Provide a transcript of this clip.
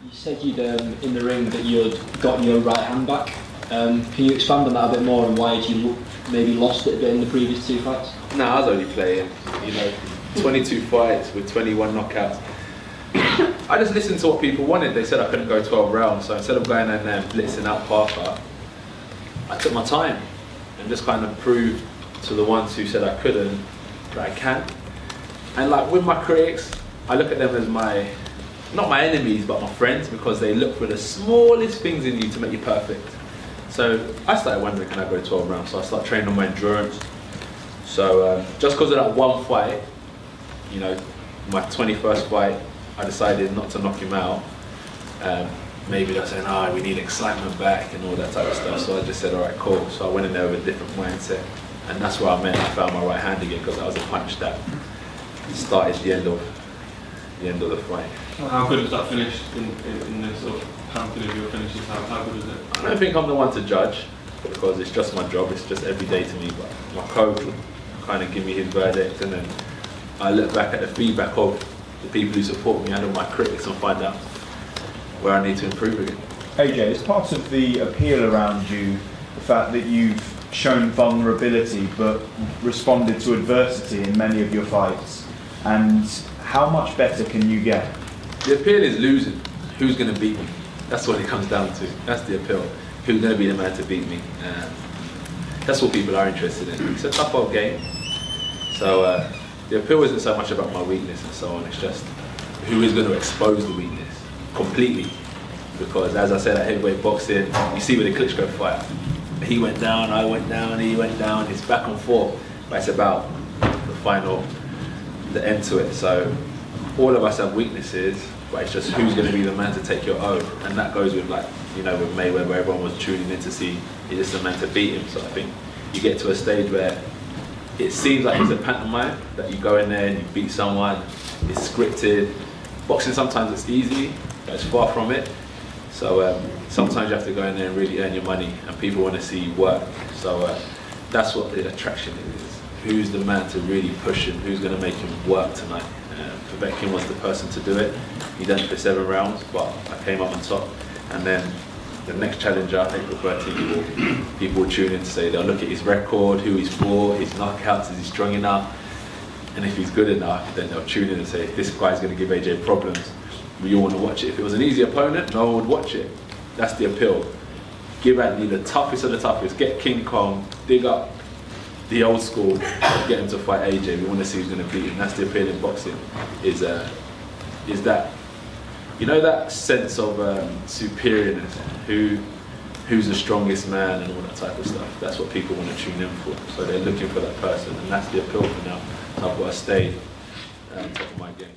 You said you'd in the ring that you'd got your right hand back. Can you expand on that a bit more and why you maybe lost it a bit in the previous 2 fights? No, I was only playing, 22 fights with 21 knockouts. I just listened to what people wanted. They said I couldn't go 12 rounds, so instead of going in there and blitzing out Parker, I took my time and just kind of proved to the ones who said I couldn't that I can. And like with my critics, I look at them as not my enemies, but my friends, because they look for the smallest things in you to make you perfect. So I started wondering, can I go 12 rounds? So I started training on my endurance. So just because of that one fight, my 21st fight, I decided not to knock him out. Maybe they're saying, we need excitement back and all that type of stuff. So I just said, all right, cool. So I went in there with a different mindset. And that's where I found my right hand again, because that was a punch that started the end of the fight. How good is that finish in this sort of pantheon of your finishes? How good is it? I don't think I'm the one to judge, because it's just my job, it's just every day to me. But my coach will kind of give me his verdict, and then I look back at the feedback of the people who support me and of my critics and find out where I need to improve again. AJ, is part of the appeal around you the fact that you've shown vulnerability but responded to adversity in many of your fights? And how much better can you get? The appeal is losing. Who's going to beat me? That's what it comes down to. That's the appeal. Who's going to be the man to beat me? That's what people are interested in. It's a tough old game. So the appeal isn't so much about my weakness and so on. It's just who is going to expose the weakness completely. Because as I said at heavyweight boxing, you see with the Klitschko fight, he went down, I went down, he went down. It's back and forth. But it's about the final, the end to it. So all of us have weaknesses, but it's just who's going to be the man to take your own. And that goes with with Mayweather, where everyone was tuning in to see is this the man to beat him. So I think you get to a stage where it seems like it's a pantomime, that you go in there and you beat someone, it's scripted. Boxing sometimes it's easy, but it's far from it. So sometimes you have to go in there and really earn your money, and people want to see you work. So that's what the attraction is. Who's the man to really push him? Who's going to make him work tonight? Povetkin was the person to do it. He done it for 7 rounds, but I came up on top. And then the next challenger, April 13th, people will tune in to say, they'll look at his record, who he's fought, his knockouts, is he strong enough? And if he's good enough, then they'll tune in and say, this guy's going to give AJ problems. We all want to watch it. If it was an easy opponent, no one would watch it. That's the appeal. Give Anthony the toughest of the toughest. Get King Kong, dig up the old school, get him to fight AJ. We want to see who's going to beat him. That's the appeal in boxing. Is that that sense of superiorness? Who's the strongest man and all that type of stuff. That's what people want to tune in for. So they're looking for that person, and that's the appeal for now. So I've got to stay on top of my game.